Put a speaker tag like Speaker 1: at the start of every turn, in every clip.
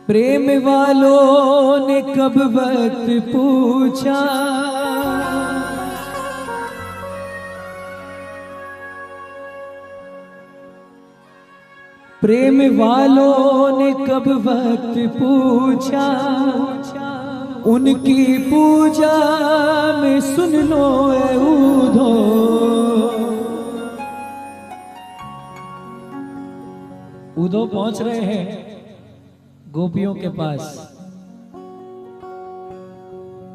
Speaker 1: प्रेम वालों ने कब वक्त पूछा, प्रेम वालों ने कब वक्त पूछा, उनकी पूजा में सुन लो ऐ ऊधो। ऊधो पहुंच रहे हैं गोपियों के पास।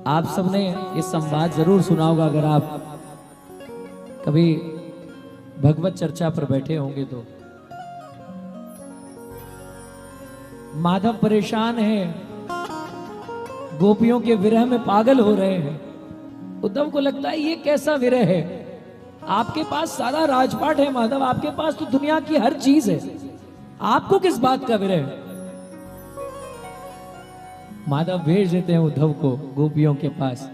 Speaker 1: आप सबने ये संवाद जरूर सुना होगा अगर आप कभी भगवत चर्चा पर बैठे होंगे तो। माधव परेशान है, गोपियों के विरह में पागल हो रहे हैं। उद्धव को लगता है ये कैसा विरह है, आपके पास सारा राजपाट है माधव, आपके पास तो दुनिया की हर चीज है, आपको किस बात का विरह है। माधव भेज देते हैं उद्धव को गोपियों के पास,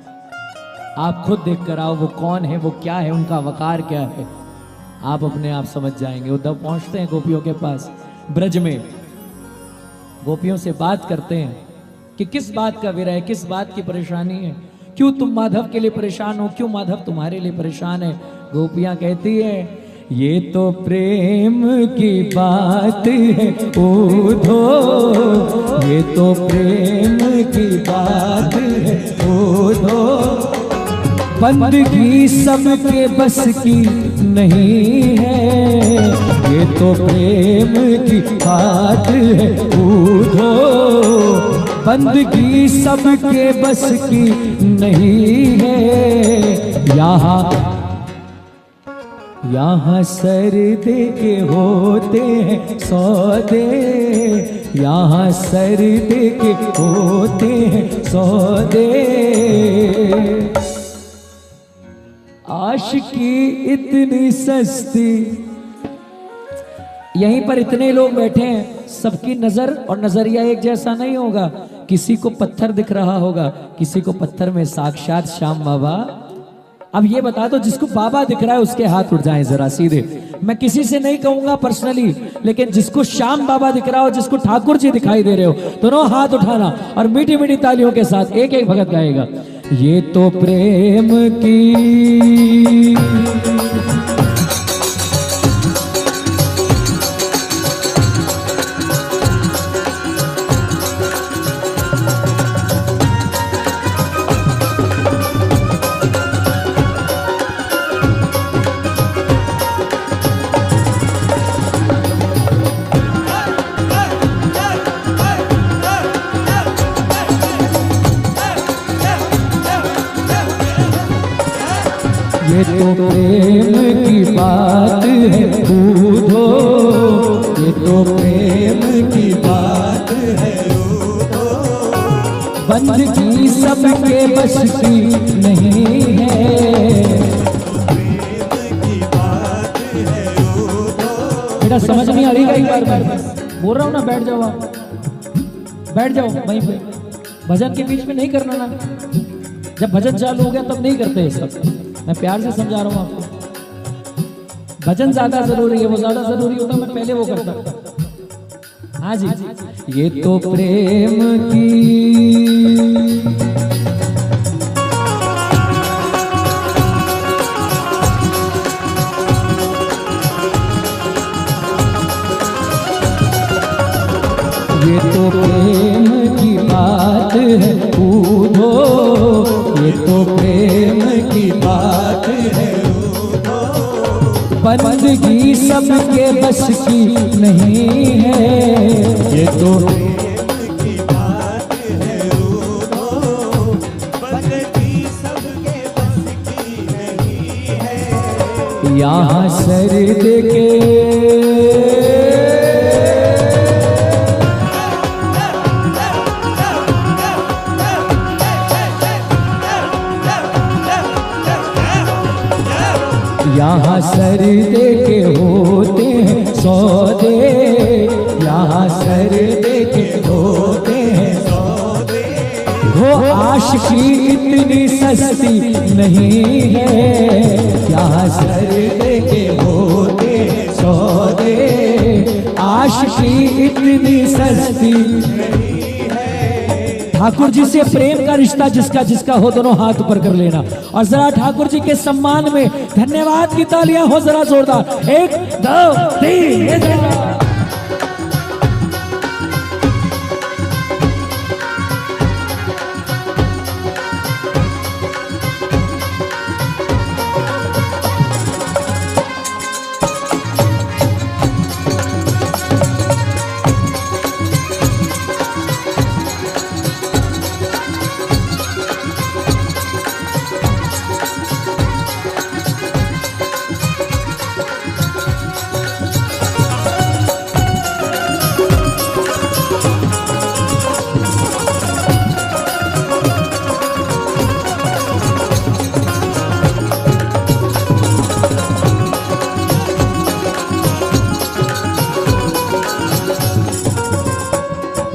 Speaker 1: आप खुद देख कर आओ वो कौन है, वो क्या है, उनका वकार क्या है, आप अपने आप समझ जाएंगे। उद्धव पहुंचते हैं गोपियों के पास ब्रज में, गोपियों से बात करते हैं कि किस बात का विरह है, किस बात की परेशानी है, क्यों तुम माधव के लिए परेशान हो, क्यों माधव तुम्हारे लिए परेशान है। गोपियां कहती है ये तो प्रेम की बात है ऊधो, ये तो प्रेम की बात है ऊधो, बंदगी सबके बस की नहीं है, ये तो प्रेम की बात है ऊधो, बंदगी सबके बस की नहीं है। यहाँ सर दे के होते हैं सौदे, यहाँ सर दे के होते हैं सौदे, आशिकी इतनी सस्ती। यहीं पर इतने लोग बैठे हैं, सबकी नजर और नजरिया एक जैसा नहीं होगा। किसी को पत्थर दिख रहा होगा, किसी को पत्थर में साक्षात श्याम बाबा। अब ये बता दो जिसको बाबा दिख रहा है उसके हाथ उठ जाएं जरा सीधे। मैं किसी से नहीं कहूंगा पर्सनली, लेकिन जिसको श्याम बाबा दिख रहा हो, जिसको ठाकुर जी दिखाई दे रहे हो, दोनों हाथ उठाना और मीठी मीठी तालियों के साथ एक एक भगत गाएगा। ये तो प्रेम की ये तो प्रेम की बात है ऊधो, ये तो प्रेम की बात है ऊधो, बंदगी सबके बस की नहीं है, प्रेम की बात है ऊधो। बेटा समझ नहीं आ रही, एक बार बोल रहा हूँ ना, बैठ जाओ आप, बैठ जाओ वहीं पे। भजन के बीच में नहीं करना ना, जब भजन चालू हो गया तब नहीं करते ये सब। मैं प्यार से समझा रहा हूँ आपको, भजन ज्यादा जरूरी है, वो ज्यादा जरूरी होता मैं पहले वो करता। हाँ जी, ये तो प्रेम की ये तो प्रेम की बात है ऊधो, ये तो प्रेम की बात है ऊधो, बंदगी सबके बस की नहीं है, ये तो प्रेम की बात है ऊधो, बंदगी सबके बस की नहीं है। यहाँ सर दे के यहाँ सर दे के होते हैं सौदे, यहाँ सर दे के होते हैं सौदे, वो आशिकी इतनी सस्ती नहीं है, यहाँ सर दे के होते हैं सौदे, आशिकी इतनी सस्ती नहीं ठाकुर जी से प्रेम का रिश्ता जिसका जिसका हो दोनों हाथ ऊपर कर लेना और जरा ठाकुर जी के सम्मान में धन्यवाद की तालियां हो जरा जोरदार। 1 2 3।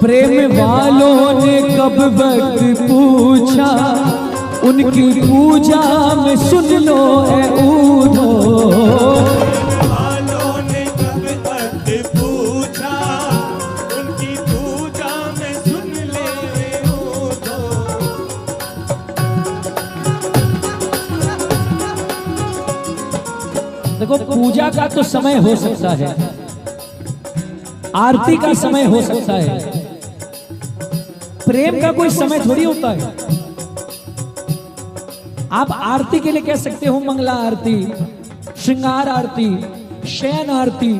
Speaker 1: प्रेम वालों ने कब वक्त पूछा, उनकी पूजा में सुन लो है ऊधो।
Speaker 2: वालों ने कब वक्त पूछा, उनकी पूजा में सुन ले ऊधो।
Speaker 1: देखो पूजा का तो समय हो सकता है, आरती का समय हो सकता है, प्रेम का कोई समय थोड़ी होता है। आप आरती के लिए कह सकते हो मंगला आरती, श्रृंगार आरती, शयन आरती।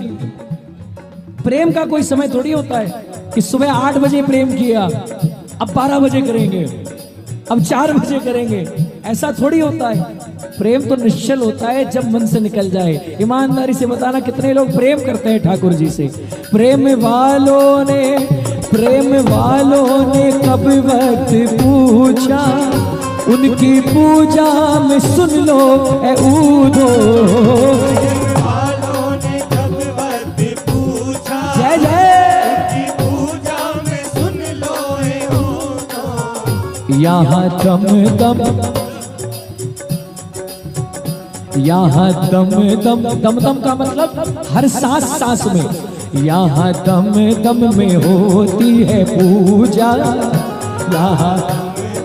Speaker 1: प्रेम का कोई समय थोड़ी होता है कि सुबह 8 बजे प्रेम किया, अब 12 बजे करेंगे, अब 4 बजे करेंगे, ऐसा थोड़ी होता है। प्रेम तो निश्चल होता है जब मन से निकल जाए। ईमानदारी से बताना कितने लोग प्रेम करते हैं ठाकुर जी से। प्रेम वालों ने कब वक्त पूछा, उनकी पूजा में सुन लो ए ऊधो।
Speaker 2: वालों ने कब वक्त पूछा,
Speaker 1: जय जय,
Speaker 2: उनकी पूजा में सुन लो ए ऊधो।
Speaker 1: यहाँ दम दम, यहाँ दम दम, दम दम का मतलब हर सांस सांस में, यहाँ दम दम में होती है पूजा, यहाँ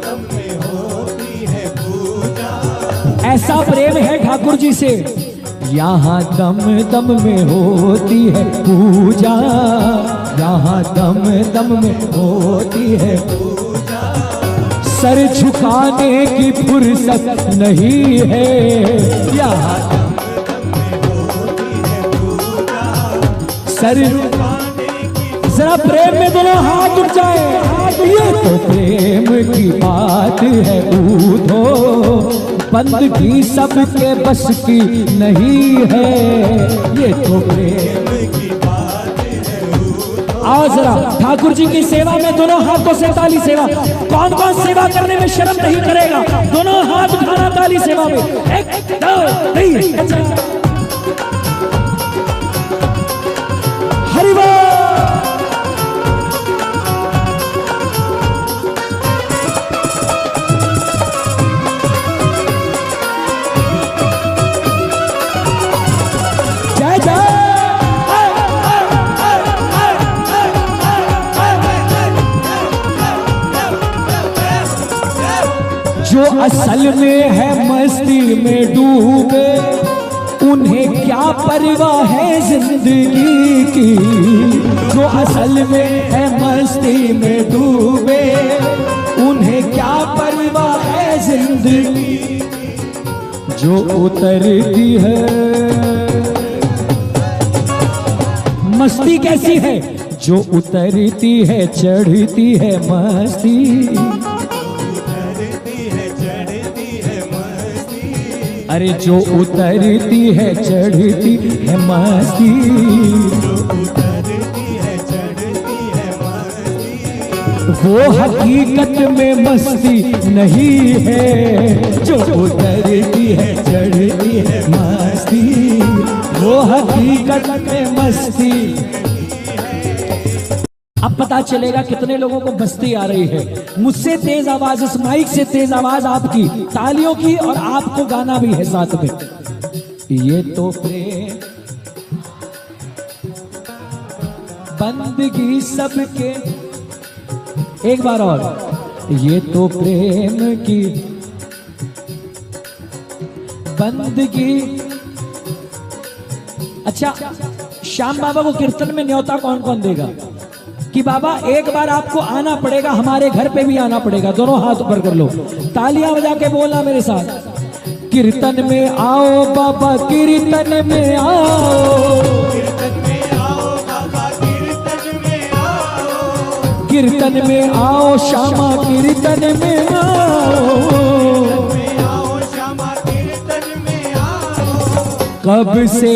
Speaker 2: दम में होती है पूजा।
Speaker 1: ऐसा प्रेम है ठाकुर जी से। यहाँ दम दम में होती है पूजा, यहाँ दम दम में होती है
Speaker 2: पूजा।
Speaker 1: सर झुकाने की फुर्सत नहीं है, यहाँ सर। जरा प्रेम में दोनों हाथ उठ जाए, ये तो प्रेम की बात है ऊधो, बंदगी सबके बस की नहीं है, ये तो प्रेम
Speaker 2: की बात है ऊधो।
Speaker 1: आओ जरा ठाकुर जी की सेवा में दोनों हाथों से ताली सेवा। कौन कौन सेवा करने में शर्म नहीं करेगा, दोनों हाथ उठाना ताली सेवा में। 1 2 3। हरि बोल। जय जय। जो असल में है मस्ती में डूबे, उन्हें क्या परवाह है जिंदगी की। जो असल में है मस्ती में डूबे, उन्हें क्या परवाह है जिंदगी। जो उतरती है मस्ती कैसी है, जो उतरती है चढ़ती है मस्ती। अरे जो उतरती है चढ़ती है मस्ती, वो हकीकत में मस्ती नहीं है। जो उतरती है चढ़ती है मस्ती, वो हकीकत में मस्ती। अब पता चलेगा कितने लोगों को मस्ती आ रही है। मुझसे तेज आवाज, इस माइक से तेज आवाज आपकी, तालियों की, और आपको गाना भी है साथ में। ये तो प्रेम बंदगी सबके। एक बार और, ये तो प्रेम की बंदगी। अच्छा, श्याम बाबा को कीर्तन में न्योता कौन कौन देगा? कि बाबा एक बार आपको आना पड़ेगा, हमारे घर पे भी आना पड़ेगा। दोनों हाथ ऊपर कर लो, तालियां बजा के बोलना मेरे साथ। कीर्तन में आओ बाबा, कीर्तन में आओ,
Speaker 2: कीर्तन में आओ बाबा, कीर्तन में आओ,
Speaker 1: कीर्तन में आओ श्यामा, कीर्तन में आओ,
Speaker 2: श्यामा कीर्तन में आओ।
Speaker 1: कब से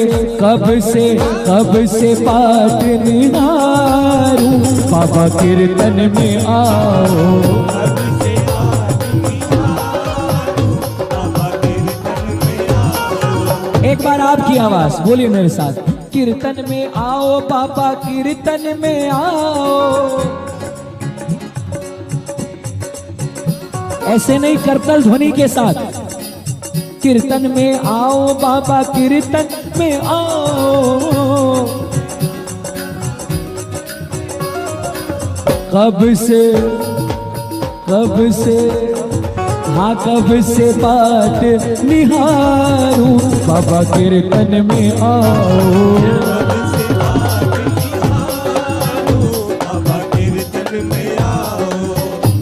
Speaker 1: पाठ निहारूं, बाबा कीर्तन में आओ।
Speaker 2: अब से आदमी आओ, बाबा कीर्तन में आओ।
Speaker 1: एक बार आपकी आवाज बोलिए मेरे साथ, कीर्तन में आओ बाबा, कीर्तन में आओ। ऐसे नहीं, करतल ध्वनि के साथ, कीर्तन में आओ बाबा, कीर्तन में आओ। कब से पाठ निहारूं, बाबा कीर्तन में आओ।
Speaker 2: बाबा कीर्तन में आओ।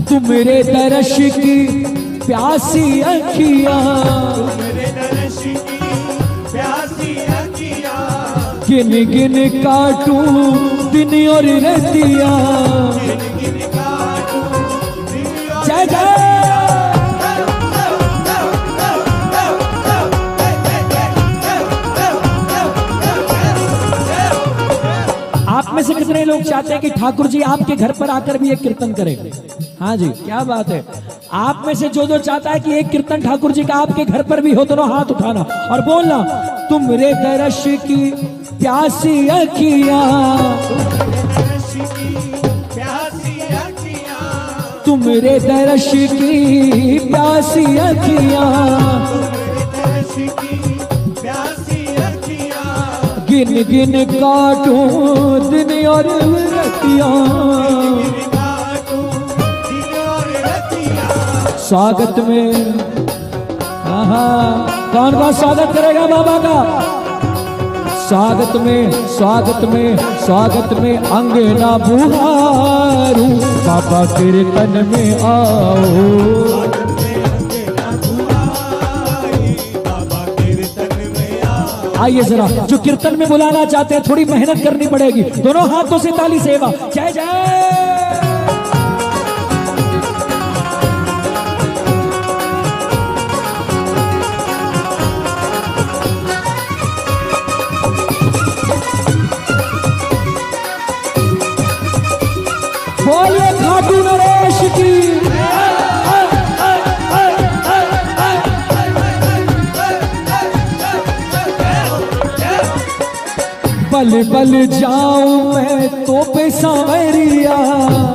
Speaker 1: तुमरे दर्श की प्यासी अखियां,
Speaker 2: मेरे दर्श की प्यासी अखियाँ,
Speaker 1: गिन गिन काटूं दिन और रतियां।
Speaker 2: गिन गिन काटूं दिन और
Speaker 1: जय जय। आप में से कितने लोग चाहते हैं कि ठाकुर जी आपके घर पर आकर भी एक कीर्तन करें? हाँ जी, क्या बात है। आप में से जो चाहता है कि एक कीर्तन ठाकुर जी का आपके घर पर भी हो, दोनों हाथ उठाना और बोलना, तुमरे दर्श की प्यासी अखियां,
Speaker 2: दर्श की प्यासी अखियाँ,
Speaker 1: तुमरे दर्श की प्यासी अखियां,
Speaker 2: मेरे दर्श की प्यासी अखियाँ,
Speaker 1: गिन गिन काटूं दिन और रतियां।
Speaker 2: गिन काटूं दिन और रतियाँ।
Speaker 1: स्वागत में कौन कौन स्वागत करेगा बाबा का? स्वागत में अंगना बुहारूं, बाबा कीर्तन में आओ।
Speaker 2: बाबा कीर्तन में आओ।
Speaker 1: आइए जरा, जो कीर्तन में बुलाना चाहते हैं थोड़ी मेहनत करनी पड़ेगी। दोनों हाथों से ताली सेवा, जय जय। बोलिए खाटू नरेश की। बल बल जाऊं मैं तो पे सांवरिया,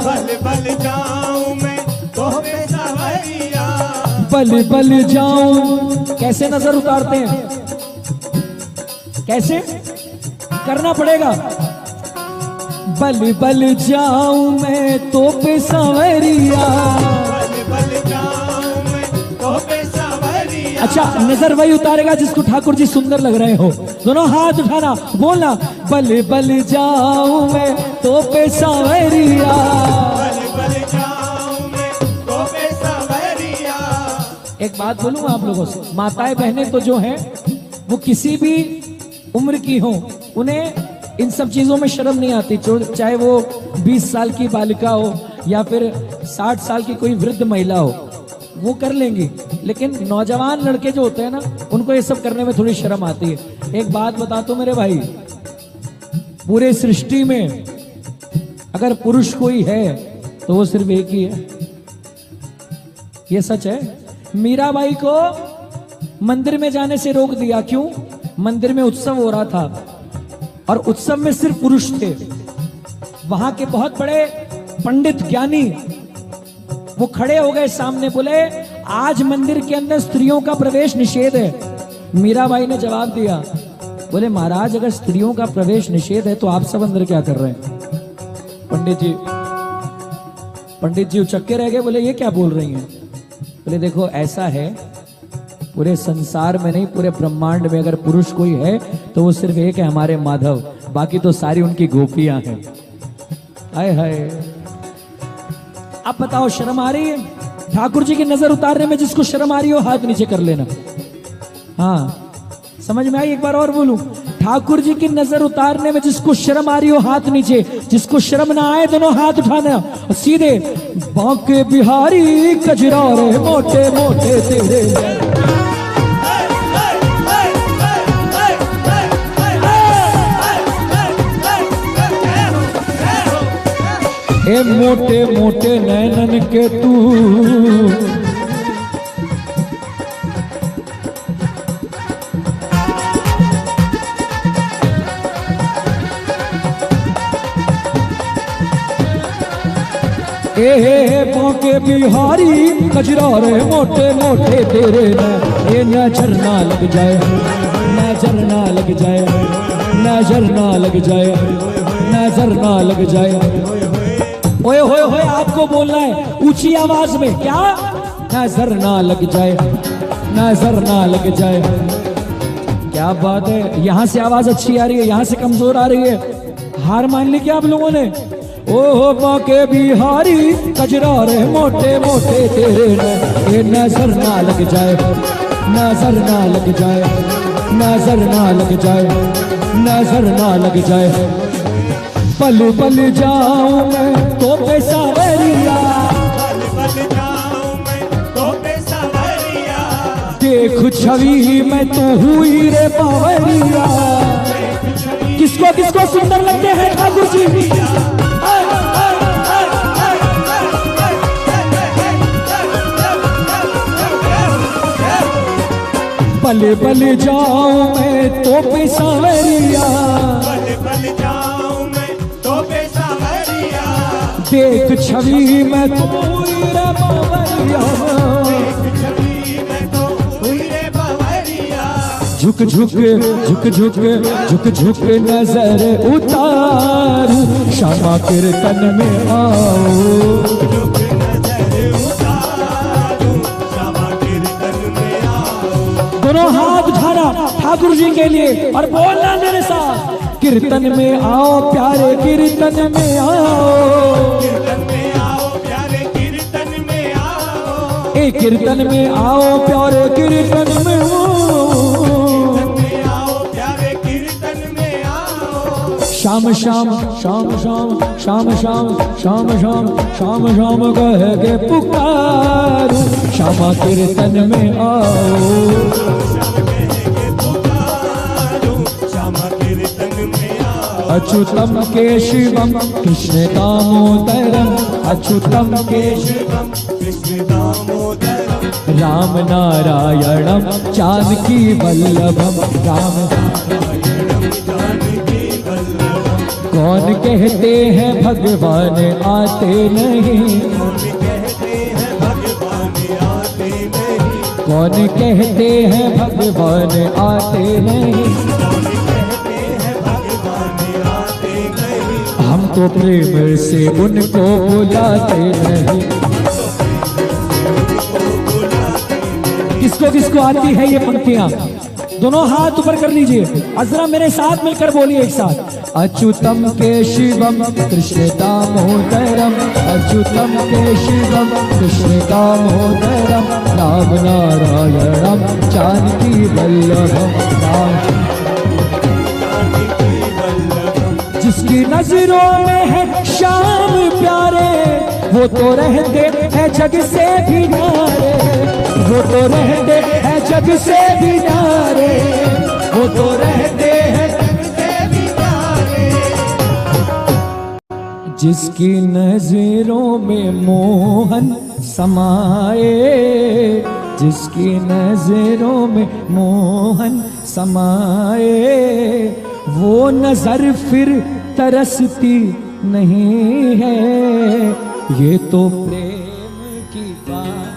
Speaker 2: बल बल जाऊं मैं तो पे सांवरिया,
Speaker 1: बल बल जाऊं। कैसे नजर उतारते हैं? कैसे करना पड़ेगा? बल बल जाऊं मैं तो पे सांवरिया।
Speaker 2: बल बल जाऊं मैं तो पे सांवरिया।
Speaker 1: अच्छा, नजर वही उतारेगा जिसको ठाकुर जी सुंदर लग रहे हो। दोनों हाथ उठाना, बोलना, बल बल जाऊं मैं तो पे सांवरिया।
Speaker 2: बल बल जाऊं मैं तो पे सांवरिया।
Speaker 1: एक बात बोलूं आप लोगों से, माताएं बहनें तो जो हैं वो किसी भी उम्र की हो, उन्हें इन सब चीजों में शर्म नहीं आती। चाहे वो 20 साल की बालिका हो या फिर 60 साल की कोई वृद्ध महिला हो, वो कर लेंगी। लेकिन नौजवान लड़के जो होते हैं ना, उनको ये सब करने में थोड़ी शर्म आती है। एक बात बता तो मेरे भाई, पूरे सृष्टि में अगर पुरुष कोई है तो वो सिर्फ एक ही है। ये सच है। मीराबाई को मंदिर में जाने से रोक दिया, क्यों? मंदिर में उत्सव हो रहा था और उत्सव में सिर्फ पुरुष थे। वहां के बहुत बड़े पंडित ज्ञानी वो खड़े हो गए सामने, बोले आज मंदिर के अंदर स्त्रियों का प्रवेश निषेध है। मीराबाई ने जवाब दिया, बोले महाराज अगर स्त्रियों का प्रवेश निषेध है तो आप सब अंदर क्या कर रहे हैं? पंडित जी, पंडित जी उचक्के रह गए, बोले ये क्या बोल रही हैं? बोले देखो ऐसा है, पूरे संसार में नहीं पूरे ब्रह्मांड में अगर पुरुष कोई है तो वो सिर्फ एक है, हमारे माधव, बाकी तो सारी उनकी गोपियां हैं। हाय हाय। अब बताओ शर्म आ रही है? ठाकुर जी की नजर उतारने में जिसको शर्म आ रही हो हाथ नीचे कर लेना। हाँ समझ में आई? एक बार और बोलूं, ठाकुर जी की नजर उतारने में जिसको शर्म आ रही हो हाथ नीचे, जिसको शर्म ना आए दोनों हाथ उठाना और सीधे। बांके बिहारी कजरारे मोटे मोटे तेरे, ए मोटे मोटे नैनन के तू, बांके बिहारी कजरारे मोटे मोटे तेरे, ये नजर ना लग जाए, नजर ना लग जाए, नजर ना लग जाए, नजर ना लग जाए। ओए होए होए आपको बोलना है ऊंची आवाज में, क्या? नजर ना लग जाए, नजर ना लग जाए। क्या बात है, यहां से आवाज अच्छी आ रही है, यहां से कमजोर आ रही है। हार मान ली क्या आप लोगों ने? ओहो बांके बिहारी कजरारे मोटे मोटे तेरे, ये नजर ना लग जाए, नजर ना लग जाए, नजर ना लग जाए, नजर ना लग जाए। पल पल जाऊं मैं तो पेशावरिया,
Speaker 2: पल पल जाऊं मैं तो पेशावरिया,
Speaker 1: देख छवि मैं तो हुई रे बावरिया। किसको किसको सुंदर लगते हैं ठाकुर जी? पल पल जाऊं मैं तो पेशावरिया,
Speaker 2: पल पल जाऊं मैं तो पेशावरिया,
Speaker 1: देख छवि मैं तो हुई रे बावरिया,
Speaker 2: छवि मैं तो हुई रे बावरिया।
Speaker 1: झुक झुक झुक झुक झुक झुक नजर उतारू, श्यामा कीर्तन में आओ, दोनों हाथ उठाना ठाकुर जी के लिए और बोलना मेरे साथ, कीर्तन में आओ प्यारे, कीर्तन में आओ,
Speaker 2: कीर्तन में आओ प्यारे, कीर्तन में आओ,
Speaker 1: ए कीर्तन में आओ प्यारे, कीर्तन में
Speaker 2: आओ प्यारे, कीर्तन में आओ।
Speaker 1: शाम शाम शाम शाम शाम शाम शाम शाम शाम शाम कह के पुकारू, श्यामा कीर्तन में आओ, अच्युतम केशवम कृष्ण दामोदरम, अच्युतम केशवम
Speaker 2: कृष्ण दामोदरम,
Speaker 1: राम नारायणम जानकी वल्लभम, राम
Speaker 2: नारायणम जानकी वल्लभम।
Speaker 1: कौन कहते हैं भगवान आते नहीं,
Speaker 2: कहते हैं भगवान आते नहीं,
Speaker 1: कौन कहते हैं भगवान आते नहीं, हम तो प्रेम से उनको बुलाते नहीं। किसको किसको आती है ये पंक्तियां? दोनों हाथ ऊपर कर लीजिए और जरा मेरे साथ मिलकर बोलिए एक साथ, अच्युतम केशवम कृष्ण दामोदरम, अच्युतम केशवम कृष्ण दामोदरम, राम नारायणम जानकी वल्लभम, राम। जिसकी नजरों में है श्याम प्यारे, वो तो रहते हैं जग से भी नारे, वो तो रहते हैं जग से भी नारे, वो तो रहते हैं जग से भी नारे। जिसकी नजरों में मोहन समाए, जिसकी नजरों में मोहन समाए, वो नजर फिर तरसती नहीं है, ये तो प्रेम की बात,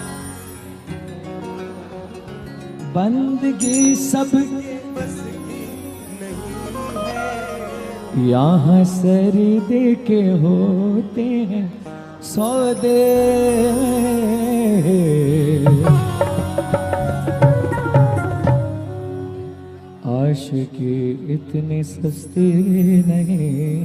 Speaker 1: बंदगी सब यहाँ सर दे के होते हैं सौदे आशिकी इतनी सस्ती नहीं।